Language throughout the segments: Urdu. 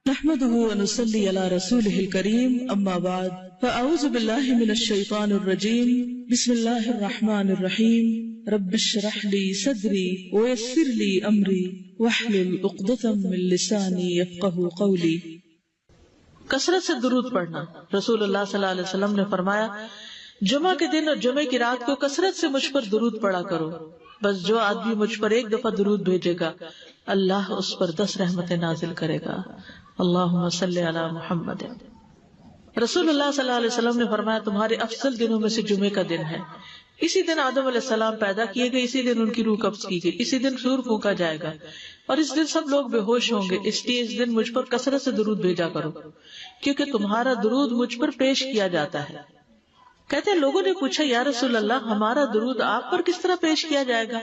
نحمده ونصلي على رسوله الكريم اما بعد فاعوذ بالله من الشيطان الرجيم بسم الله الرحمن الرحيم رب اشرح لي صدري ويسر لي امري واحلل عقدة من لساني يفقهوا قولي۔ کثرت سے درود پڑھنا۔ رسول اللہ صلی اللہ علیہ وسلم نے فرمایا جمعہ کے دن اور جمعہ کی رات کو کثرت سے مجھ پر درود پڑھا کرو، بس جو آدمی مجھ پر ایک دفعہ درود بھیجے گا اللہ اس پر 10 رحمتیں نازل کرے گا۔ اللہم صلی علی محمد۔ رسول اللہ صلی اللہ علیہ وسلم نے فرمایا تمہارے افضل دنوں میں سے جمعے کا دن ہے۔ اسی دن آدم علیہ السلام پیدا کیے گئے، اسی دن ان کی روح قبض کی گئی، اسی دن سور پھونکا جائے گا اور اس دن سب لوگ بے ہوش ہوں گے، اس لیے اس دن مجھ پر کثرت سے درود بھیجا کرو کیونکہ تمہارا درود مجھ پر پیش کیا جاتا ہے۔ کہتے ہیں لوگوں نے پوچھا یا رسول اللہ ہمارا درود آپ پر کس طرح پیش کیا جائے گا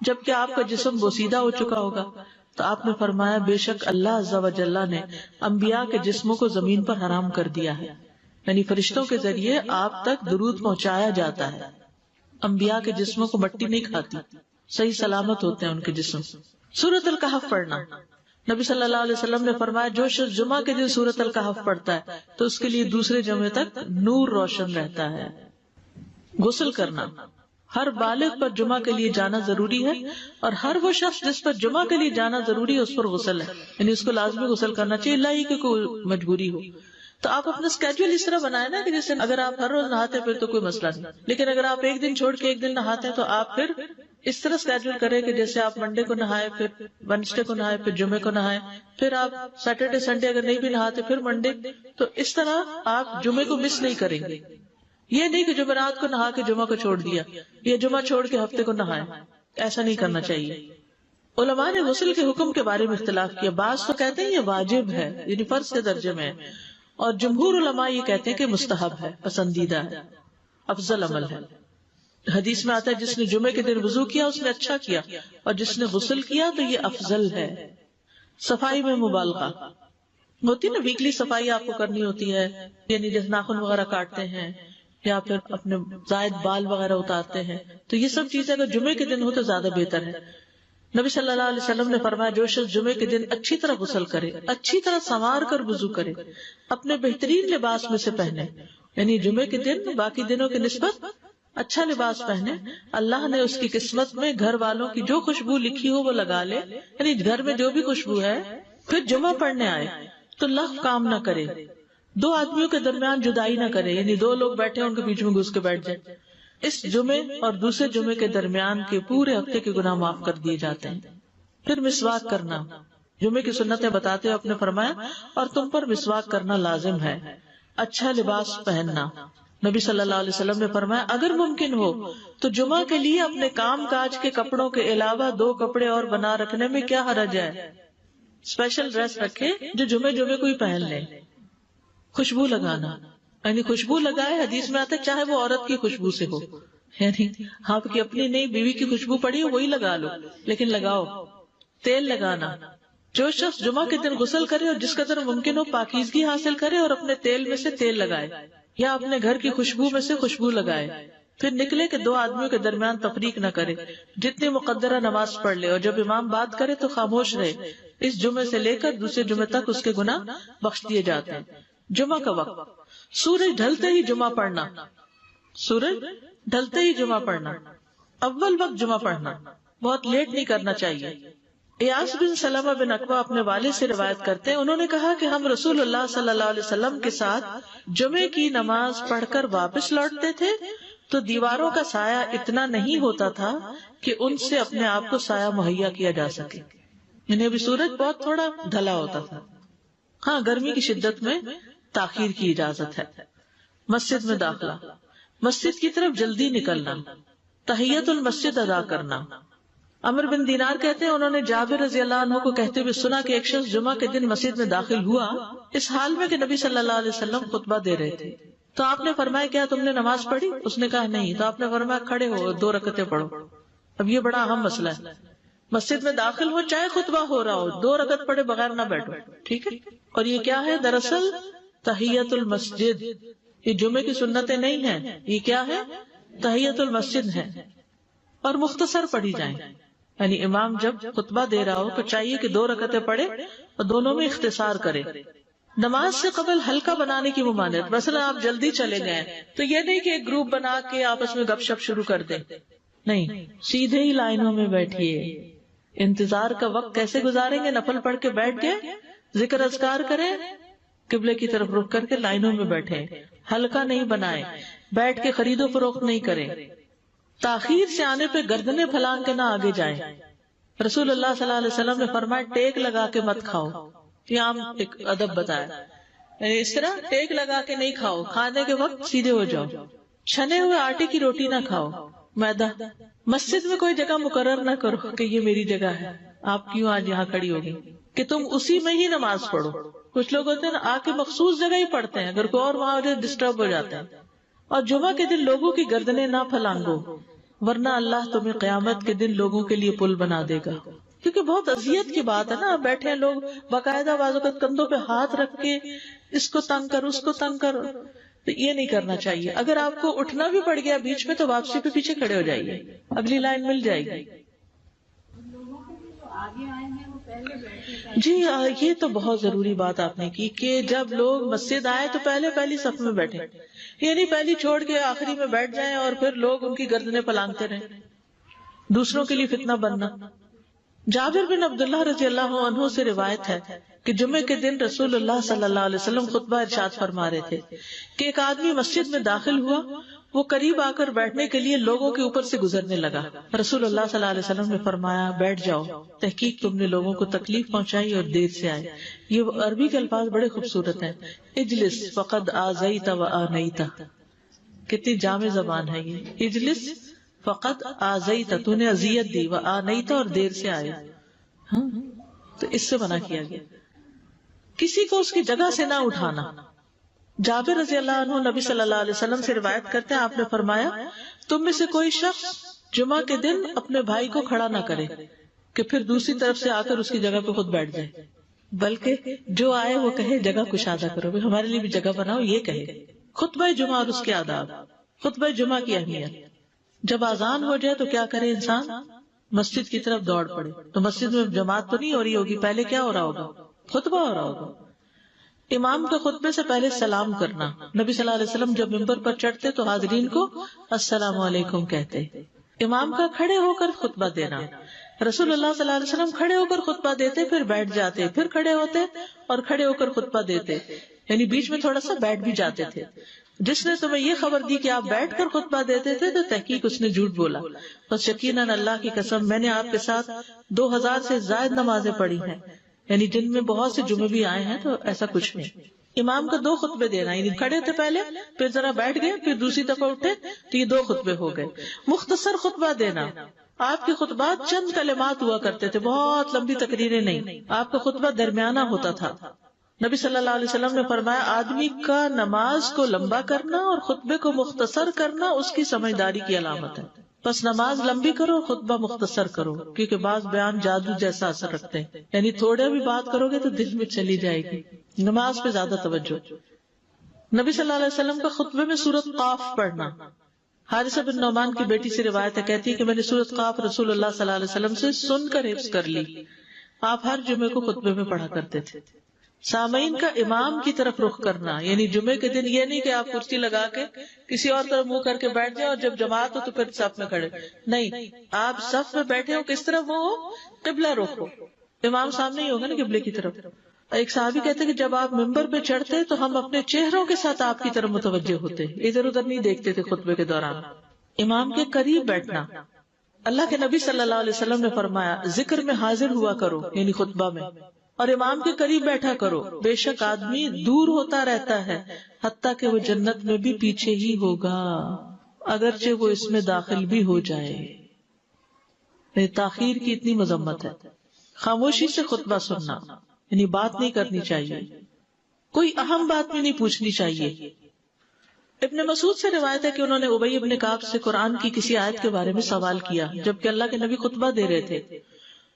جبکہ آپ کا جسم بوسیدہ ہو چکا ہوگا؟ تو آپ نے فرمایا بے شک اللہ عز و جل نے انبیاء کے جسموں کو زمین پر حرام کر دیا ہے، یعنی فرشتوں کے ذریعے آپ تک درود پہنچایا جاتا ہے۔ انبیاء کے جسموں کو مٹی نہیں کھاتی، صحیح سلامت ہوتے ہیں ان کے جسم۔ سورۃ الکہف پڑھنا۔ نبی صلی اللہ علیہ وسلم نے فرمایا جو شخص جمعہ کے دن سورۃ الکہف پڑھتا ہے تو اس کے لیے دوسرے جمعے تک نور روشن رہتا ہے۔ غسل کرنا۔ ہر بالغ پر جمعہ کے لیے جانا ضروری ہے اور ہر وہ شخص جس پر جمعہ کے لیے جانا ضروری ہے اس پر غسل ہے، یعنی اس کو لازمی غسل کرنا چاہیے، اللہ ہی کہ کوئی مجبوری ہو۔ تو آپ اپنا اسکیڈول اس طرح بنائے نا کہ جیسے اگر آپ ہر روز نہاتے پھر تو کوئی مسئلہ نہیں، لیکن اگر آپ ایک دن چھوڑ کے ایک دن نہاتے ہیں تو آپ پھر اس طرح اسکیڈول کریں کہ جیسے آپ منڈے کو نہائے، پھر وینسڈے کو نہائے، پھر جمعے کو نہائے، پھر آپ سیٹرڈے سنڈے اگر نہیں بھی نہاتے پھر منڈے، تو اس طرح آپ جمعے کو مس نہیں کریں گے۔ یہ نہیں کہ جمعرات کو نہا کے جمعہ کو چھوڑ دیا یا جمعہ چھوڑ کے ہفتے کو نہائے، ایسا نہیں کرنا چاہیے۔ علماء نے غسل کے حکم کے بارے میں اختلاف کیا، بعض تو کہتے ہیں یہ واجب ہے یعنی فرض کے درجے میں ہے، اور جمہور علماء یہ کہتے ہیں کہ مستحب ہے، پسندیدہ ہے، افضل عمل ہے۔ حدیث میں آتا ہے جس نے جمعے کے دن وضو کیا اس نے اچھا کیا اور جس نے غسل کیا تو یہ افضل ہے۔ صفائی میں مبالغہ ہوتی نا، ویکلی صفائی آپ کو کرنی ہوتی ہے، یعنی جیسے ناخن وغیرہ کاٹتے ہیں یا پھر اپنے زائد بال وغیرہ اتارتے ہیں، تو یہ سب چیزیں اگر جمعے کے دن ہو تو زیادہ بہتر ہے۔ نبی صلی اللہ علیہ وسلم نے فرمایا جو شخص جمعے کے دن اچھی طرح غسل کرے، اچھی طرح سنوار کر وضو کرے، اپنے بہترین لباس میں سے پہنے، یعنی جمعے کے دن باقی دنوں کی نسبت اچھا لباس پہنے، اللہ نے اس کی قسمت میں گھر والوں کی جو خوشبو لکھی ہو وہ لگا لے، یعنی گھر میں جو بھی خوشبو ہے، پھر جمعہ پڑھنے آئے تو لغو کام نہ کرے، 2 آدمیوں کے درمیان جدائی نہ کرے، یعنی 2 لوگ بیٹھے ان کے بیچ میں گھس کے بیٹھ جائے۔ اس جمعے اور دوسرے جمعے کے درمیان کے پورے ہفتے کے گناہ معاف کر دیے جاتے ہیں۔ پھر مسواک کرنا۔ جمعے کی سنتیں بتاتے ہوئے آپ نے فرمایا اور تم پر مسواک کرنا لازم ہے۔ اچھا لباس پہننا۔ نبی صلی اللہ علیہ وسلم نے فرمایا اگر ممکن ہو تو جمعہ کے لیے اپنے کام کاج کے کپڑوں کے علاوہ 2 کپڑے اور بنا رکھنے میں کیا حرج ہے؟ اسپیشل ڈریس رکھے جو جمعے کوئی پہن لے۔ خوشبو لگانا، یعنی خوشبو لگائے، حدیث میں آتا ہے چاہے وہ عورت کی خوشبو سے ہو، یعنی آپ کی اپنی نہیں، بیوی کی خوشبو پڑی ہو وہی لگا لو، لیکن لگاؤ۔ تیل لگانا۔ جو شخص جمعہ کے دن غسل کرے اور جس قدر ممکن ہو پاکیزگی حاصل کرے اور اپنے تیل میں سے تیل لگائے یا اپنے گھر کی خوشبو میں سے خوشبو لگائے، پھر نکلے کہ 2 آدمیوں کے درمیان تفریق نہ کرے، جتنی مقدرہ نماز پڑھ لے اور جب امام بات کرے تو خاموش رہے، اس جمعے سے لے کر دوسرے جمعے تک اس کے گناہ بخش دیے جاتے ہیں۔ جمعہ کا وقت۔ سورج ڈھلتے ہی جمعہ پڑھنا۔ سورج ڈھلتے ہی جمعہ پڑھنا، اول وقت جمعہ پڑھنا، بہت لیٹ نہیں کرنا چاہیے۔ ایاس بن سلمہ بن عقبہ اپنے والد سے روایت کرتے ہیں، انہوں نے کہا کہ ہم رسول اللہ صلی اللہ علیہ وسلم کے ساتھ جمعے کی نماز پڑھ کر واپس لوٹتے تھے تو دیواروں کا سایہ اتنا نہیں ہوتا تھا کہ ان سے اپنے آپ کو سایہ مہیا کیا جا سکے، یعنی ابھی سورج بہت تھوڑا ڈھلا ہوتا تھا۔ ہاں گرمی کی شدت میں تاخیر کی اجازت ہے۔ مسجد میں داخلہ۔ مسجد کی طرف جلدی نکلنا، تحیت المسجد ادا کرنا۔ عمر بن دینار کہتے ہیں انہوں نے جابر رضی اللہ عنہ کو کہتے ہوئے سنا کہ ایک شخص جمعہ کے دن مسجد میں داخل ہوا اس حال میں کہ نبی صلی اللہ علیہ وسلم خطبہ دے رہے تھے، تو آپ نے فرمایا کیا تم نے نماز پڑھی؟ اس نے کہا نہیں، تو آپ نے فرمایا کھڑے ہو 2 رکعتیں پڑھو۔ اب یہ بڑا اہم مسئلہ ہے، مسجد میں داخل ہو چاہے خطبہ ہو رہا ہو 2 رکعت پڑھے بغیر نہ بیٹھو، ٹھیک ہے؟ اور یہ کیا ہے؟ دراصل تحیت المسجد، یہ جمعے کی سنتیں نہیں ہیں، یہ کیا ہے؟ تحیت المسجد ہے، اور مختصر پڑھی جائیں۔ یعنی امام جب خطبہ دے رہا ہو تو چاہیے کہ 2 رکعتیں پڑھے اور دونوں میں اختصار کرے. نماز سے قبل ہلکا بنانے کی ممانعت. مثلا آپ جلدی چلے گئے تو یہ نہیں کہ ایک گروپ بنا کے آپس میں گپ شپ شروع کر دیں، نہیں، سیدھے ہی لائنوں میں بیٹھیے. انتظار کا وقت کیسے گزاریں گے؟ نفل پڑھ کے بیٹھ گئے، ذکر اذکار کریں، قبلے کی طرف رخ کر کے لائنوں میں بیٹھے. ہلکا نہیں بنائے، بیٹھ کے خرید و فروخت نہیں کریں. تاخیر سے آنے پہ گردنیں پھلانگ کے نہ آگے جائیں. رسول اللہ صلی اللہ علیہ وسلم نے فرمایا ٹیک لگا کے مت کھاؤ. یہ عام ایک ادب بتایا، یعنی اس طرح ٹیک لگا کے نہیں کھاؤ. کھانے کے وقت سیدھے ہو جاؤ. چھنے ہوئے آٹے کی روٹی نہ کھاؤ، میدا. مسجد میں کوئی جگہ مقرر نہ کرو کہ یہ میری جگہ ہے، آپ کیوں آج یہاں کھڑی ہوگی، کہ تم اسی میں ہی نماز پڑھو. کچھ لوگ ہوتے ہیں نا آ کے مخصوص جگہ ہی پڑھتے ہیں، اگر کوئی اور وہاں ڈسٹرب ہو جاتے ہیں. اور جمعہ کے دن لوگوں کی گردنیں نہ پھلانگو، ورنہ اللہ تمہیں قیامت کے دن لوگوں کے لیے پل بنا دے گا. کیونکہ بہت اذیت کی بات ہے نا، آپ بیٹھے ہیں لوگ باقاعدہ بعض اوقات کندھوں پہ ہاتھ رکھ کے اس کو تنگ کر اس کو تنگ کر، تو یہ نہیں کرنا چاہیے. اگر آپ کو اٹھنا بھی پڑ گیا بیچ میں تو واپسی پہ پیچھے کھڑے ہو جائیے، اگلی لائن مل جائے گی. جی یہ تو بہت ضروری بات آپ نے کی کہ جب لوگ مسجد آئے تو پہلی صف میں بیٹھے، یعنی پہلی چھوڑ کے آخری میں بیٹھ جائیں اور پھر لوگ ان کی گردنیں پلانگتے رہیں، دوسروں کے لیے فتنہ بننا. جابر بن عبداللہ رضی اللہ عنہ سے روایت ہے کہ جمعے کے دن رسول اللہ صلی اللہ علیہ وسلم خطبہ ارشاد فرما رہے تھے کہ ایک آدمی مسجد میں داخل ہوا، وہ قریب آ کر بیٹھنے کے لیے لوگوں کے اوپر سے گزرنے لگا. رسول اللہ صلی اللہ علیہ وسلم نے فرمایا بیٹھ جاؤ، تحقیق تم نے لوگوں کو تکلیف پہنچائی اور دیر سے آئے. یہ عربی کے الفاظ بڑے خوبصورت ہیں. اجلس فقد آذیت و آنیت، کتنی جامع زبان ہے یہ. اجلس فقط آذیت، تو نے اذیت دی، و آنیت، اور دیر سے آئے. تو اس سے منع کیا گیا. کسی کو اس کی جگہ سے نہ اٹھانا. جابر رضی اللہ عنہ نبی صلی اللہ علیہ وسلم سے روایت کرتے ہیں، آپ نے فرمایا تم میں سے کوئی شخص جمعہ کے دن اپنے بھائی کو کھڑا نہ کرے کہ پھر دوسری طرف سے آ کر اس کی جگہ پہ خود بیٹھ جائے، بلکہ جو آئے وہ کہے جگہ کشادہ کرو، ہمارے لیے بھی جگہ بناؤ. یہ کہے. خطبہ جمعہ اور اس کے آداب. خطبہ جمعہ کی اہمیت. جب اذان ہو جائے تو کیا کرے انسان؟ مسجد کی طرف دوڑ پڑے. تو مسجد میں جماعت تو نہیں ہو رہی ہوگی، پہلے کیا ہو رہا ہوگا؟ خطبہ ہو رہا ہوگا. امام کے خطبے سے پہلے سلام کرنا. نبی صلی اللہ علیہ وسلم جب ممبر پر چڑھتے تو حاضرین کو السلام علیکم کہتے. امام کا کھڑے ہو کر خطبہ دینا. رسول اللہ صلی اللہ علیہ وسلم کھڑے ہو کر خطبہ دیتے، پھر بیٹھ جاتے، پھر کھڑے ہوتے اور کھڑے ہو کر خطبہ دیتے، یعنی بیچ میں تھوڑا سا بیٹھ بھی جاتے تھے. جس نے تمہیں یہ خبر دی کہ آپ بیٹھ کر خطبہ دیتے تھے تو تحقیق اس نے جھوٹ بولا. بس یقیناً اللہ کی قسم میں نے آپ کے ساتھ 2000 سے زائد نمازیں پڑھی ہیں، یعنی جن میں بہت سے جمعے بھی آئے ہیں، تو ایسا کچھ نہیں. امام کو 2 خطبے دینا، یعنی کھڑے تھے پہلے، پھر ذرا بیٹھ گئے، پھر دوسری دفعہ اٹھے تو یہ 2 خطبے ہو گئے. مختصر خطبہ دینا. آپ کے خطبات چند کلمات ہوا کرتے تھے، بہت لمبی تقریریں نہیں. آپ کا خطبہ درمیانہ ہوتا تھا. نبی صلی اللہ علیہ وسلم نے فرمایا آدمی کا نماز کو لمبا کرنا اور خطبے کو مختصر کرنا اس کی سمجھداری کی علامت ہے. بس نماز لمبی کرو، خطبہ مختصر کرو، کیونکہ بعض بیان جادو جیسا اثر رکھتے ہیں، یعنی تھوڑے بھی بات کرو گے تو دل میں چلی جائے گی. نماز پہ زیادہ توجہ. نبی صلی اللہ علیہ وسلم کا خطبے میں سورۃ قاف پڑھنا. حارثہ بن نعمان کی بیٹی سے روایت ہے، کہتی ہے کہ میں نے سورۃ قاف رسول اللہ صلی اللہ علیہ وسلم سے سن کر حفظ کر لی. آپ ہر جمعے کو خطبے میں پڑھا کرتے تھے. سامعین کا امام کی طرف رخ کرنا، یعنی جمعے کے دن یہ نہیں کہ آپ کرسی لگا کے کسی اور طرف منہ کر کے بیٹھ جائیں اور جب جماعت ہو تو پھر صف میں کھڑے. نہیں، آپ صف میں بیٹھے ہو، کس طرف ہو؟ قبلہ رخ ہو. امام سامنے ہی ہوگا نا قبلے کی طرف. ایک صحابی کہتے کہ جب آپ ممبر پہ چڑھتے تو ہم اپنے چہروں کے ساتھ آپ کی طرف متوجہ ہوتے، ادھر ادھر نہیں دیکھتے تھے خطبے کے دوران. امام کے قریب بیٹھنا. اللہ کے نبی صلی اللہ علیہ وسلم نے فرمایا ذکر میں حاضر ہوا کرو، یعنی خطبہ میں، اور امام کے قریب بیٹھا کرو. بے شک آدمی دور ہوتا رہتا ہے حتیٰ کہ وہ جنت میں بھی پیچھے ہی ہوگا اگرچہ وہ اس میں داخل بھی ہو جائے. تاخیر کی اتنی مذمت ہے. خاموشی سے خطبہ سننا، یعنی بات نہیں کرنی چاہیے، کوئی اہم بات بھی نہیں پوچھنی چاہیے. ابن مسعود سے روایت ہے کہ انہوں نے ابی ابن کعب سے قرآن کی کسی آیت کے بارے میں سوال کیا جبکہ اللہ کے نبی خطبہ دے رہے تھے،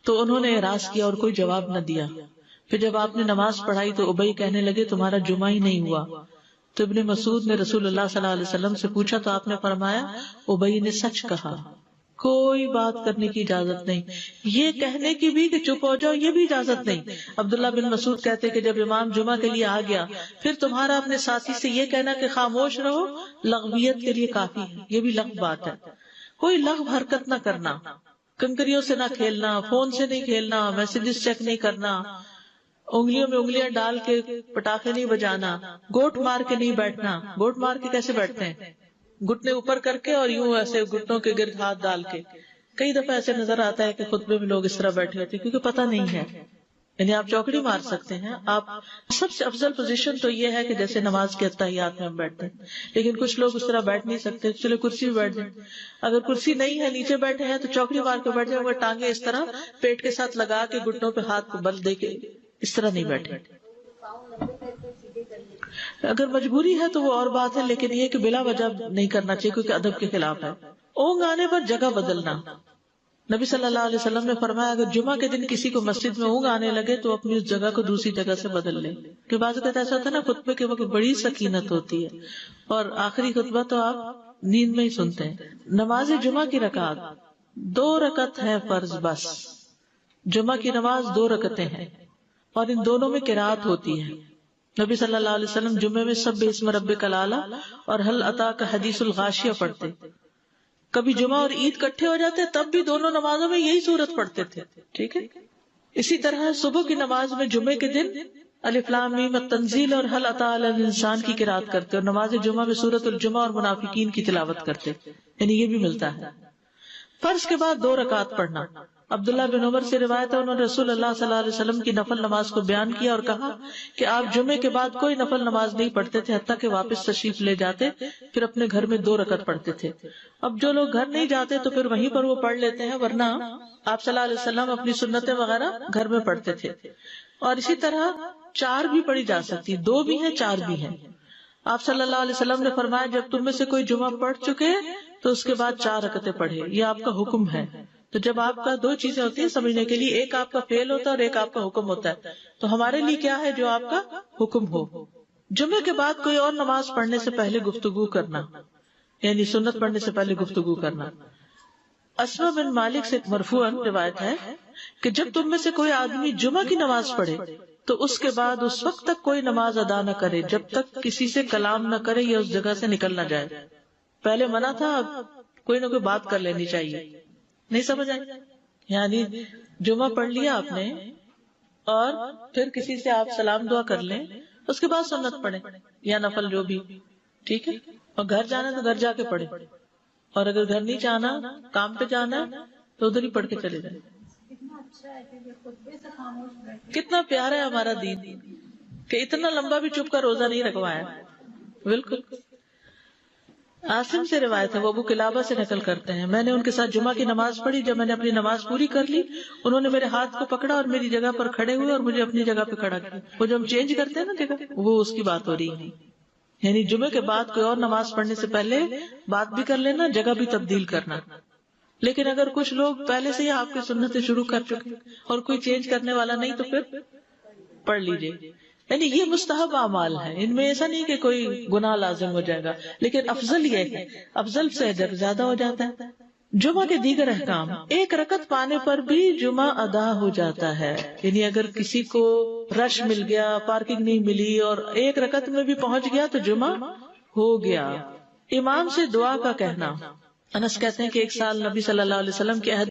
تو انہوں نے اعراض کیا اور کوئی جواب نہ دیا. پھر جب آپ نے نماز پڑھائی تو ابی کہنے لگے تمہارا جمعہ ہی نہیں ہوا. تو ابن مسعود نے رسول اللہ صلی اللہ علیہ وسلم سے پوچھا تو آپ نے فرمایا ابی نے سچ کہا. کوئی بات کرنے کی اجازت نہیں، یہ کہنے کی بھی کہ چپ ہو جاؤ یہ بھی اجازت نہیں۔ عبداللہ بن مسعود کہتے کہ جب امام جمعہ کے لیے آ گیا پھر تمہارا اپنے ساتھی سے یہ کہنا کہ خاموش رہو لغویت کے لیے کافی ہے، یہ بھی لغو بات ہے۔ کوئی لغو حرکت نہ کرنا، کنکریوں سے نہ کھیلنا، فون سے نہیں کھیلنا، میسجز چیک نہیں کرنا، انگلیوں میں انگلیاں ڈال کے پٹاخے نہیں بجانا، گوٹ مار کے نہیں بیٹھنا۔ گوٹ مار کے کیسے بیٹھتے ہیں؟ گھٹنے اوپر کر کے اور یوں ایسے گھٹنوں کے گرد ہاتھ ڈال کے۔ کئی دفعہ ایسے نظر آتا ہے کہ خطبے میں لوگ اس طرح بیٹھے ہوتے ہیں کیونکہ پتہ نہیں ہے، یعنی آپ چوکڑی مار سکتے ہیں۔ آپ سب سے افضل پوزیشن تو یہ ہے کہ جیسے نماز کے اتحیات میں ہم بیٹھتے ہیں، لیکن کچھ لوگ اس طرح بیٹھ نہیں سکتے، چلے کرسی میں بیٹھ جائیں۔ اگر کرسی نہیں ہے نیچے بیٹھے ہیں تو چوکڑی مار کے بیٹھ جائیں، مگر ٹانگیں اس طرح پیٹ کے ساتھ لگا کے گھٹنوں پہ ہاتھ کو بل دے کے اس طرح نہیں بیٹھے۔ اگر مجبوری ہے تو وہ اور بات ہے، لیکن یہ کہ بلا وجہ نہیں کرنا چاہیے کیونکہ ادب کے خلاف ہے۔ اونگ آنے پر جگہ بدلنا، نبی صلی اللہ علیہ وسلم نے فرمایا اگر جمعہ کے دن کسی کو مسجد میں اونگ آنے لگے تو اپنی اس جگہ کو دوسری جگہ سے بدل لے۔ کہ بعض اوقات ایسا ہوتا ہے نا خطبے کے وقت بڑی سکینت ہوتی ہے اور آخری خطبہ تو آپ نیند میں ہی سنتے ہیں۔ نماز جمعہ کی رکعت 2 رکعت ہے فرض بس۔ جمعہ کی نماز 2 رکعتیں ہیں اور ان دونوں میں قرات ہوتی ہے۔ نبی صلی اللہ علیہ وسلم جمعے میں سبح اسم ربک الاعلی اور هل اتاک حدیث الغاشیہ پڑھتے۔ کبھی جمعہ اور عید کٹھے ہو جاتے تب بھی دونوں نمازوں میں یہی سورت پڑھتے تھے، ٹھیک ہے۔ اسی طرح صبح کی نماز میں جمعے کے دن الف لام میم التنزیل اور هل اتی علی الانسان کی قرات کرتے اور نماز جمعہ میں سورۃ الجمعہ اور منافقین کی تلاوت کرتے، یعنی یہ بھی ملتا ہے۔ فرض کے بعد 2 رکعت پڑھنا، عبداللہ بن عمر سے روایت ہے انہوں نے رسول اللہ صلی اللہ علیہ وسلم کی نفل نماز کو بیان کیا اور کہا کہ آپ جمعے کے بعد کوئی نفل نماز نہیں پڑھتے تھے حتیٰ کہ واپس تشریف لے جاتے، پھر اپنے گھر میں 2 رکعت پڑھتے تھے۔ اب جو لوگ گھر نہیں جاتے تو پھر وہیں پر وہ پڑھ لیتے ہیں، ورنہ آپ صلی اللہ علیہ وسلم اپنی سنتیں وغیرہ گھر میں پڑھتے تھے۔ اور اسی طرح 4 بھی پڑھی جا سکتی، 2 بھی ہیں 4 بھی ہیں۔ آپ صلی اللہ علیہ وسلم نے فرمایا جب تم میں سے کوئی جمعہ پڑھ چکے تو اس کے بعد 4 رکعتیں پڑھے، یہ آپ کا حکم ہے۔ تو جب آپ کا 2 چیزیں ہوتی ہیں سمجھنے کے لیے، ایک آپ کا فعل ہوتا ہے اور ایک آپ کا حکم ہوتا ہے، تو ہمارے لیے کیا ہے جو آپ کا حکم ہو۔ جمعے کے بعد کوئی اور نماز پڑھنے سے پہلے گفتگو کرنا، یعنی سنت پڑھنے سے پہلے گفتگو کرنا۔ اسما بن مالک سے مرفوعاً روایت ہے کہ جب تم میں سے کوئی آدمی جمعہ کی نماز پڑھے تو اس کے بعد اس وقت تک کوئی نماز ادا نہ کرے جب تک کسی سے کلام نہ کرے یا اس جگہ سے نکل نہ جائے۔ پہلے منع تھا، اب کوئی نہ کوئی بات کر لینی چاہیے۔ نہیں سمجھ آئی؟ یعنی جمعہ پڑھ لیا آپ نے اور پھر کسی سے آپ سلام دعا کر لیں، اس کے بعد سنت پڑھیں یا نفل جو بھی، ٹھیک ہے۔ اور گھر جانا تو گھر جا کے پڑھیں، اور اگر گھر نہیں جانا کام پہ جانا تو ادھر ہی پڑھ کے چلے جائیں۔ کتنا پیارا ہے ہمارا دین کہ اتنا لمبا بھی چپ کا روزہ نہیں رکھوایا۔ بالکل۔ عاصم سے روایت ہے، وہ ابو قلابہ سے نقل کرتے ہیں، میں نے ان کے ساتھ جمعہ کی نماز پڑھی، جب میں نے اپنی نماز پوری کر لی انہوں نے میرے ہاتھ کو پکڑا اور میری جگہ پر کھڑے ہوئے اور مجھے اپنی جگہ پہ کھڑا کیا۔ وہ جو ہم چینج کرتے ہیں نا جگہ، وہ اس کی بات ہو رہی ہے، یعنی جمعے کے بعد کوئی اور نماز پڑھنے سے پہلے بات بھی کر لینا، جگہ بھی تبدیل کرنا۔ لیکن اگر کچھ لوگ پہلے سے ہی آپ کی سنتیں شروع کر چکے اور کوئی چینج کرنے والا نہیں تو پھر پڑھ لیجئے۔ یعنی یہ مستحب اعمال ہے، ان میں ایسا نہیں کہ کوئی گناہ لازم ہو جائے گا، لیکن افضل یہ ہے، افضل سے اجر زیادہ ہو جاتا ہے۔ جمعہ کے دیگر احکام، 1 رکعت پانے پر بھی جمعہ ادا ہو جاتا ہے، یعنی اگر کسی کو رش مل گیا، پارکنگ نہیں ملی اور 1 رکعت میں بھی پہنچ گیا تو جمعہ ہو گیا۔ امام سے دعا کا کہنا، انس کہتے ہیں کہ ایک سال نبی صلی اللہ علیہ وسلم کے عہد